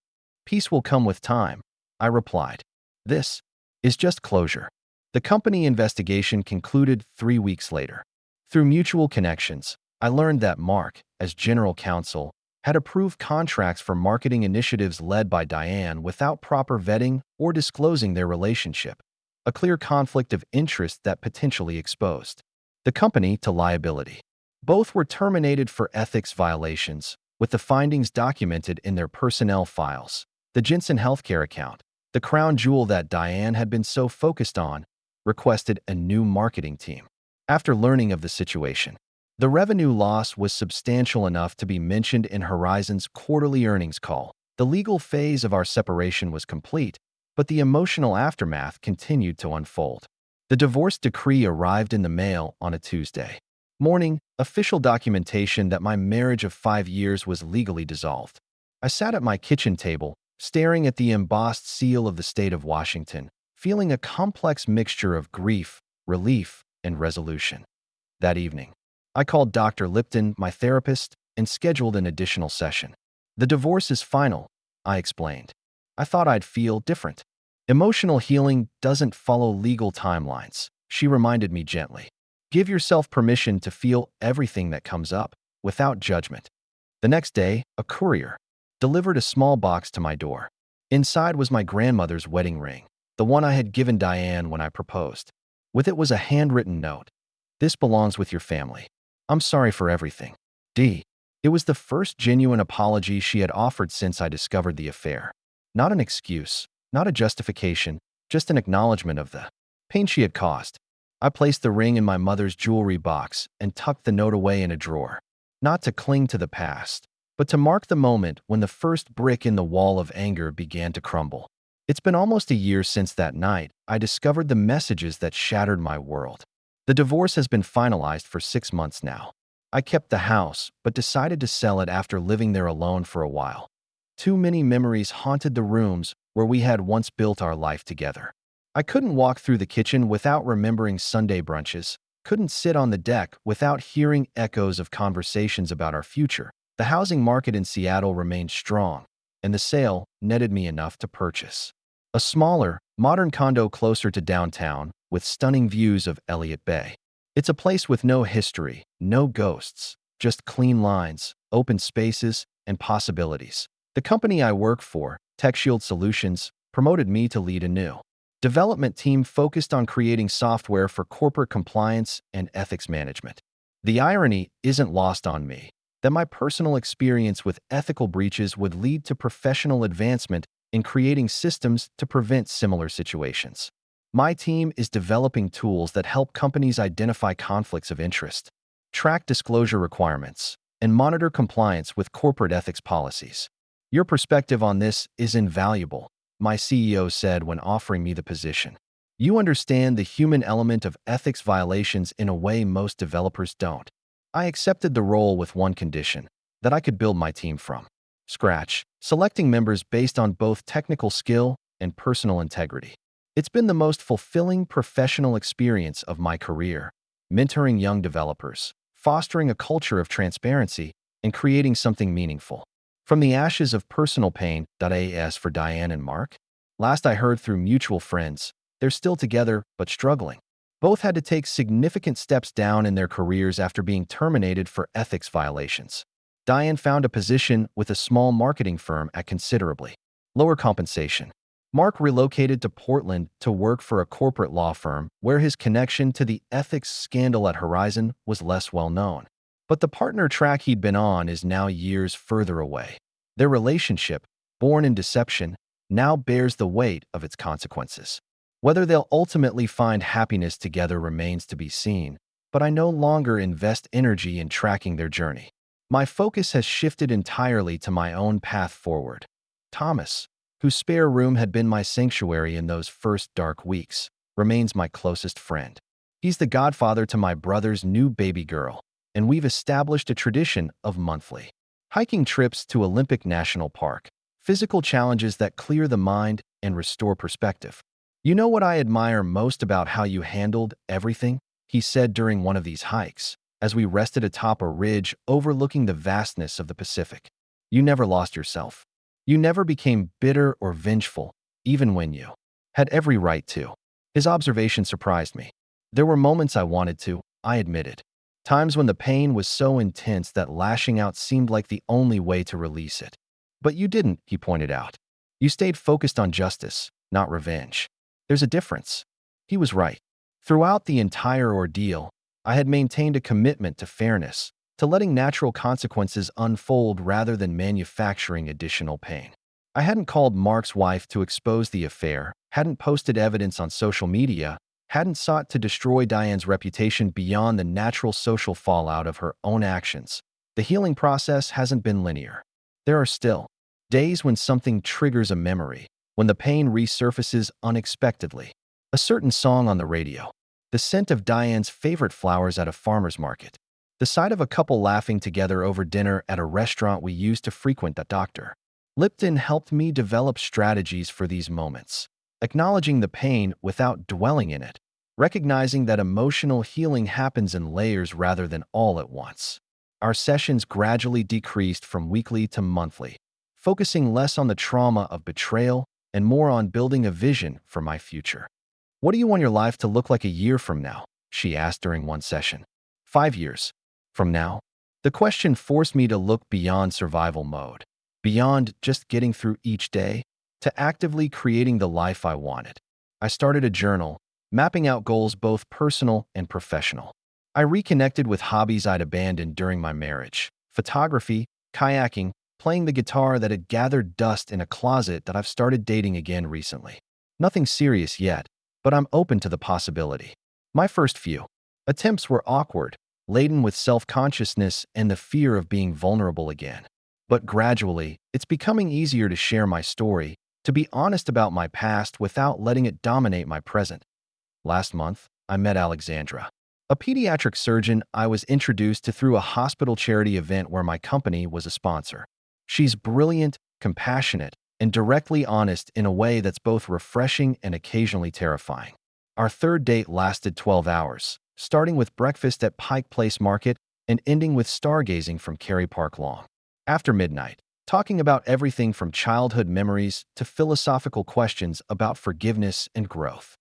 "Peace will come with time," I replied. "This is just closure." The company investigation concluded 3 weeks later. Through mutual connections, I learned that Mark, as general counsel, had approved contracts for marketing initiatives led by Diane without proper vetting or disclosing their relationship, a clear conflict of interest that potentially exposed the company to liability. Both were terminated for ethics violations, with the findings documented in their personnel files. The Jensen healthcare account, the crown jewel that Diane had been so focused on, requested a new marketing team. After learning of the situation, the revenue loss was substantial enough to be mentioned in Horizon's quarterly earnings call. The legal phase of our separation was complete, but the emotional aftermath continued to unfold. The divorce decree arrived in the mail on a Tuesday morning, official documentation that my marriage of 5 years was legally dissolved. I sat at my kitchen table, staring at the embossed seal of the state of Washington, feeling a complex mixture of grief, relief, and resolution. That evening, I called Dr. Lipton, my therapist, and scheduled an additional session. "The divorce is final," I explained. "I thought I'd feel different." "Emotional healing doesn't follow legal timelines," she reminded me gently. "Give yourself permission to feel everything that comes up, without judgment." The next day, a courier delivered a small box to my door. Inside was my grandmother's wedding ring, the one I had given Diane when I proposed. With it was a handwritten note. "This belongs with your family. I'm sorry for everything. D." It was the first genuine apology she had offered since I discovered the affair. Not an excuse, not a justification, just an acknowledgement of the pain she had caused. I placed the ring in my mother's jewelry box and tucked the note away in a drawer, not to cling to the past, but to mark the moment when the first brick in the wall of anger began to crumble. It's been almost a year since that night I discovered the messages that shattered my world. The divorce has been finalized for 6 months now. I kept the house, but decided to sell it after living there alone for a while. Too many memories haunted the rooms where we had once built our life together. I couldn't walk through the kitchen without remembering Sunday brunches, couldn't sit on the deck without hearing echoes of conversations about our future. The housing market in Seattle remained strong, and the sale netted me enough to purchase a smaller, modern condo closer to downtown with stunning views of Elliott Bay. It's a place with no history, no ghosts, just clean lines, open spaces, and possibilities. The company I work for, TechShield Solutions, promoted me to lead a new development team focused on creating software for corporate compliance and ethics management. The irony isn't lost on me that my personal experience with ethical breaches would lead to professional advancement in creating systems to prevent similar situations. My team is developing tools that help companies identify conflicts of interest, track disclosure requirements, and monitor compliance with corporate ethics policies. Your perspective on this is invaluable, my CEO said when offering me the position. You understand the human element of ethics violations in a way most developers don't. I accepted the role with one condition: that I could build my team from scratch, selecting members based on both technical skill and personal integrity. It's been the most fulfilling professional experience of my career, mentoring young developers, fostering a culture of transparency, and creating something meaningful. From the ashes of personal pain. As for Diane and Mark, last I heard through mutual friends, they're still together but struggling. Both had to take significant steps down in their careers after being terminated for ethics violations. Diane found a position with a small marketing firm at considerably lower compensation. Mark relocated to Portland to work for a corporate law firm where his connection to the ethics scandal at Horizon was less well known. But the partner track he'd been on is now years further away. Their relationship, born in deception, now bears the weight of its consequences. Whether they'll ultimately find happiness together remains to be seen, but I no longer invest energy in tracking their journey. My focus has shifted entirely to my own path forward. Thomas, whose spare room had been my sanctuary in those first dark weeks, remains my closest friend. He's the godfather to my brother's new baby girl, and we've established a tradition of monthly hiking trips to Olympic National Park, physical challenges that clear the mind and restore perspective. You know what I admire most about how you handled everything? He said during one of these hikes, as we rested atop a ridge overlooking the vastness of the Pacific. You never lost yourself. You never became bitter or vengeful, even when you had every right to. His observation surprised me. There were moments I wanted to, I admitted. Times when the pain was so intense that lashing out seemed like the only way to release it. But you didn't, he pointed out. You stayed focused on justice, not revenge. There's a difference. He was right. Throughout the entire ordeal, I had maintained a commitment to fairness, to letting natural consequences unfold rather than manufacturing additional pain. I hadn't called Mark's wife to expose the affair, hadn't posted evidence on social media, hadn't sought to destroy Diane's reputation beyond the natural social fallout of her own actions. The healing process hasn't been linear. There are still days when something triggers a memory, when the pain resurfaces unexpectedly. A certain song on the radio, the scent of Diane's favorite flowers at a farmer's market, the sight of a couple laughing together over dinner at a restaurant we used to frequent. Dr. Lipton helped me develop strategies for these moments, acknowledging the pain without dwelling in it, recognizing that emotional healing happens in layers rather than all at once. Our sessions gradually decreased from weekly to monthly, focusing less on the trauma of betrayal and more on building a vision for my future. What do you want your life to look like a year from now? She asked during one session. 5 years from now? The question forced me to look beyond survival mode, beyond just getting through each day, to actively creating the life I wanted. I started a journal, mapping out goals both personal and professional. I reconnected with hobbies I'd abandoned during my marriage: photography, kayaking, playing the guitar that had gathered dust in a closet that I've started dating again recently. Nothing serious yet, but I'm open to the possibility. My first few attempts were awkward, laden with self-consciousness and the fear of being vulnerable again. But gradually, it's becoming easier to share my story, to be honest about my past without letting it dominate my present. Last month, I met Alexandra, a pediatric surgeon I was introduced to through a hospital charity event where my company was a sponsor. She's brilliant, compassionate, and directly honest in a way that's both refreshing and occasionally terrifying. Our third date lasted 12 hours, starting with breakfast at Pike Place Market and ending with stargazing from Cary Park Lawn. After midnight, talking about everything from childhood memories to philosophical questions about forgiveness and growth.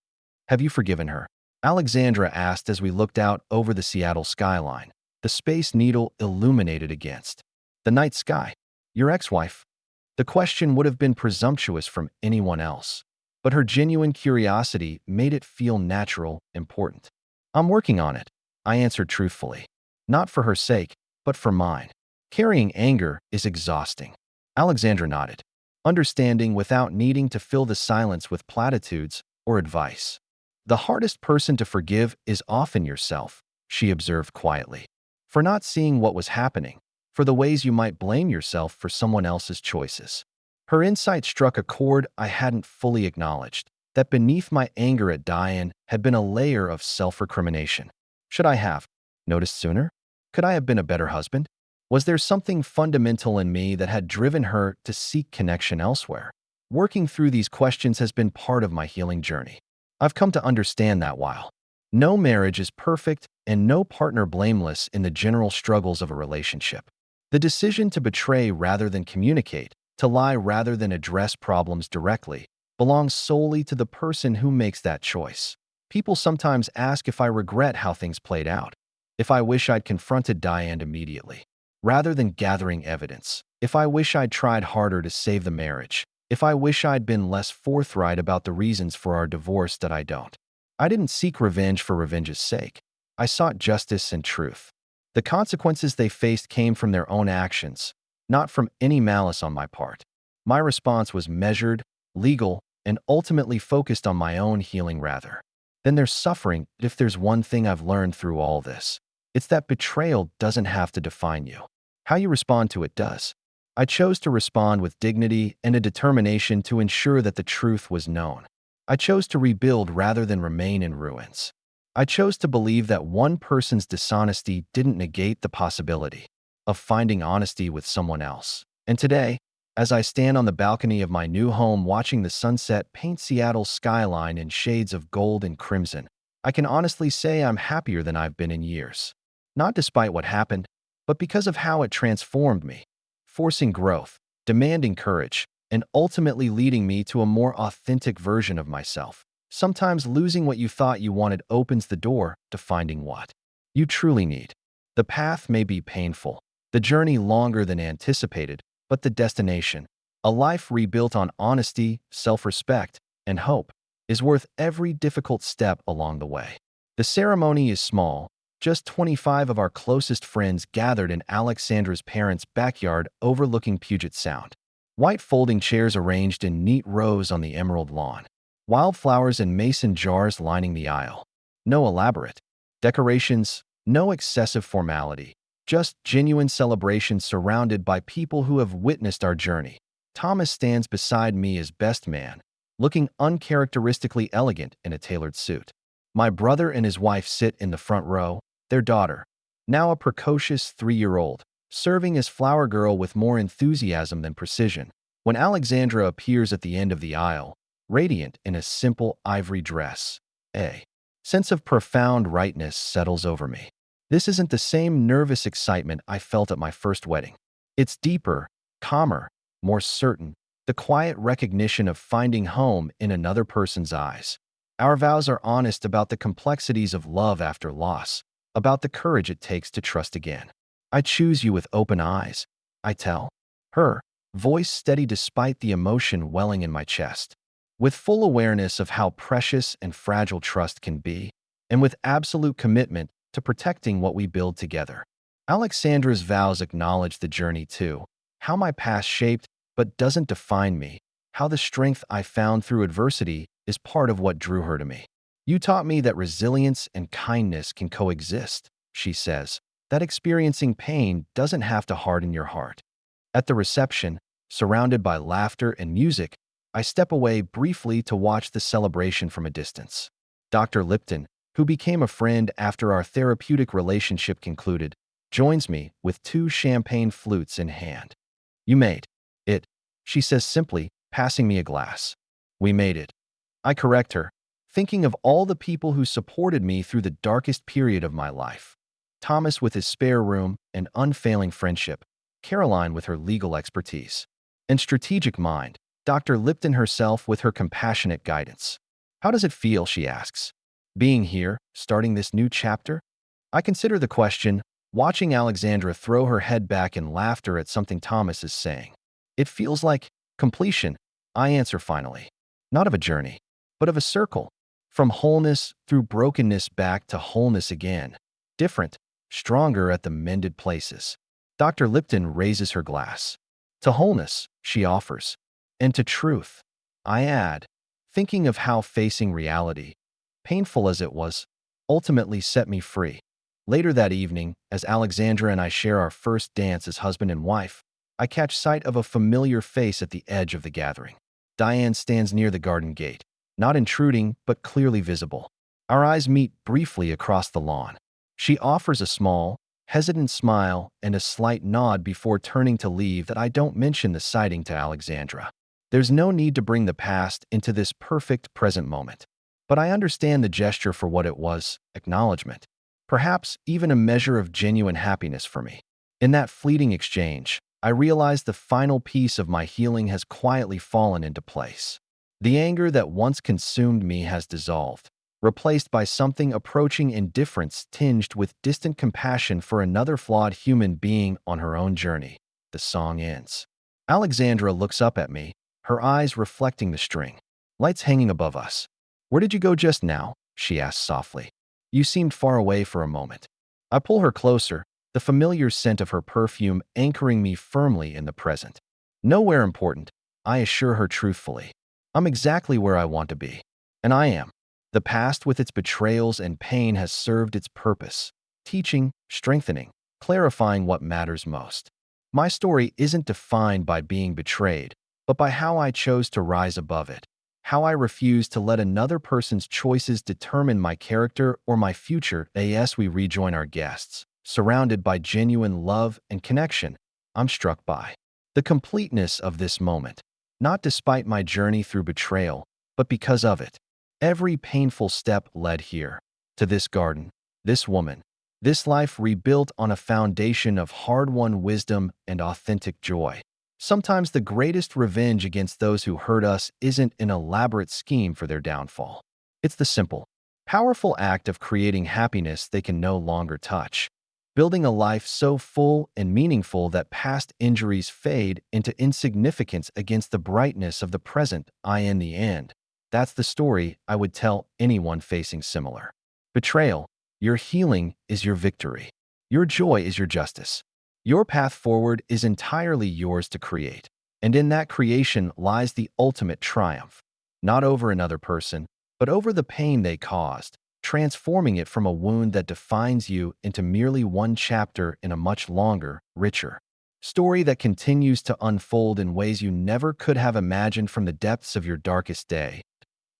Have you forgiven her? Alexandra asked as we looked out over the Seattle skyline, the Space Needle illuminated against the night sky. Your ex-wife? The question would have been presumptuous from anyone else, but her genuine curiosity made it feel natural, important. I'm working on it, I answered truthfully. Not for her sake, but for mine. Carrying anger is exhausting. Alexandra nodded, understanding without needing to fill the silence with platitudes or advice. The hardest person to forgive is often yourself, she observed quietly, for not seeing what was happening, for the ways you might blame yourself for someone else's choices. Her insight struck a chord I hadn't fully acknowledged, that beneath my anger at Diane had been a layer of self-recrimination. Should I have noticed sooner? Could I have been a better husband? Was there something fundamental in me that had driven her to seek connection elsewhere? Working through these questions has been part of my healing journey. I've come to understand that while no marriage is perfect and no partner blameless in the general struggles of a relationship, the decision to betray rather than communicate, to lie rather than address problems directly, belongs solely to the person who makes that choice. People sometimes ask if I regret how things played out, if I wish I'd confronted Diane immediately, rather than gathering evidence, if I wish I'd tried harder to save the marriage, if I wish I'd been less forthright about the reasons for our divorce that I don't. I didn't seek revenge for revenge's sake. I sought justice and truth. The consequences they faced came from their own actions, not from any malice on my part. My response was measured, legal, and ultimately focused on my own healing rather than their suffering. If there's one thing I've learned through all this, it's that betrayal doesn't have to define you. How you respond to it does. I chose to respond with dignity and a determination to ensure that the truth was known. I chose to rebuild rather than remain in ruins. I chose to believe that one person's dishonesty didn't negate the possibility of finding honesty with someone else. And today, as I stand on the balcony of my new home watching the sunset paint Seattle's skyline in shades of gold and crimson, I can honestly say I'm happier than I've been in years. Not despite what happened, but because of how it transformed me, forcing growth, demanding courage, and ultimately leading me to a more authentic version of myself. Sometimes losing what you thought you wanted opens the door to finding what you truly need. The path may be painful, the journey longer than anticipated, but the destination, a life rebuilt on honesty, self-respect, and hope, is worth every difficult step along the way. The ceremony is small. Just 25 of our closest friends gathered in Alexandra's parents' backyard overlooking Puget Sound. White folding chairs arranged in neat rows on the emerald lawn. Wildflowers in mason jars lining the aisle. No elaborate decorations, no excessive formality. Just genuine celebration surrounded by people who have witnessed our journey. Thomas stands beside me as best man, looking uncharacteristically elegant in a tailored suit. My brother and his wife sit in the front row, their daughter, now a precocious 3-year-old, serving as flower girl with more enthusiasm than precision. When Alexandra appears at the end of the aisle, radiant in a simple ivory dress, a sense of profound rightness settles over me. This isn't the same nervous excitement I felt at my first wedding. It's deeper, calmer, more certain, the quiet recognition of finding home in another person's eyes. Our vows are honest about the complexities of love after loss, about the courage it takes to trust again. I choose you with open eyes, I tell her, voice steady despite the emotion welling in my chest. With full awareness of how precious and fragile trust can be, and with absolute commitment to protecting what we build together. Alexandra's vows acknowledge the journey too, how my past shaped but doesn't define me, how the strength I found through adversity is part of what drew her to me. You taught me that resilience and kindness can coexist, she says, that experiencing pain doesn't have to harden your heart. At the reception, surrounded by laughter and music, I step away briefly to watch the celebration from a distance. Dr. Lipton, who became a friend after our therapeutic relationship concluded, joins me with 2 champagne flutes in hand. You made it, she says simply, passing me a glass. We made it. I correct her, thinking of all the people who supported me through the darkest period of my life. Thomas with his spare room and unfailing friendship, Caroline with her legal expertise, and strategic mind, Dr. Lipton herself with her compassionate guidance. How does it feel, she asks, being here, starting this new chapter? I consider the question, watching Alexandra throw her head back in laughter at something Thomas is saying. It feels like completion, I answer finally. Not of a journey, but of a circle. From wholeness through brokenness back to wholeness again. Different, stronger at the mended places. Dr. Lipton raises her glass. To wholeness, she offers. And to truth, I add, thinking of how facing reality, painful as it was, ultimately set me free. Later that evening, as Alexandra and I share our first dance as husband and wife, I catch sight of a familiar face at the edge of the gathering. Diane stands near the garden gate, not intruding but clearly visible. Our eyes meet briefly across the lawn. She offers a small, hesitant smile and a slight nod before turning to leave that I don't mention the sighting to Alexandra. There's no need to bring the past into this perfect present moment. But I understand the gesture for what it was, acknowledgement. Perhaps even a measure of genuine happiness for me. In that fleeting exchange, I realize the final piece of my healing has quietly fallen into place. The anger that once consumed me has dissolved, replaced by something approaching indifference tinged with distant compassion for another flawed human being on her own journey. The song ends. Alexandra looks up at me, her eyes reflecting the string. Lights hanging above us. Where did you go just now? She asks softly. You seemed far away for a moment. I pull her closer, the familiar scent of her perfume anchoring me firmly in the present. Nowhere important, I assure her truthfully. I'm exactly where I want to be. And I am. The past with its betrayals and pain has served its purpose, teaching, strengthening, clarifying what matters most. My story isn't defined by being betrayed, but by how I chose to rise above it, how I refused to let another person's choices determine my character or my future. As we rejoin our guests, surrounded by genuine love and connection, I'm struck by the completeness of this moment, not despite my journey through betrayal, but because of it. Every painful step led here, to this garden, this woman, this life rebuilt on a foundation of hard-won wisdom and authentic joy. Sometimes the greatest revenge against those who hurt us isn't an elaborate scheme for their downfall. It's the simple, powerful act of creating happiness they can no longer touch, building a life so full and meaningful that past injuries fade into insignificance against the brightness of the present. In the end, that's the story I would tell anyone facing similar betrayal. Your healing is your victory. Your joy is your justice. Your path forward is entirely yours to create. And in that creation lies the ultimate triumph. Not over another person, but over the pain they caused, transforming it from a wound that defines you into merely one chapter in a much longer, richer story that continues to unfold in ways you never could have imagined from the depths of your darkest day.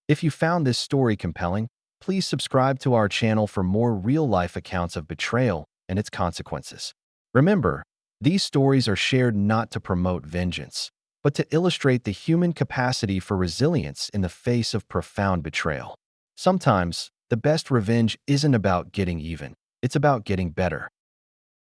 If you found this story compelling, please subscribe to our channel for more real-life accounts of betrayal and its consequences. Remember, these stories are shared not to promote vengeance, but to illustrate the human capacity for resilience in the face of profound betrayal. Sometimes, the best revenge isn't about getting even, it's about getting better.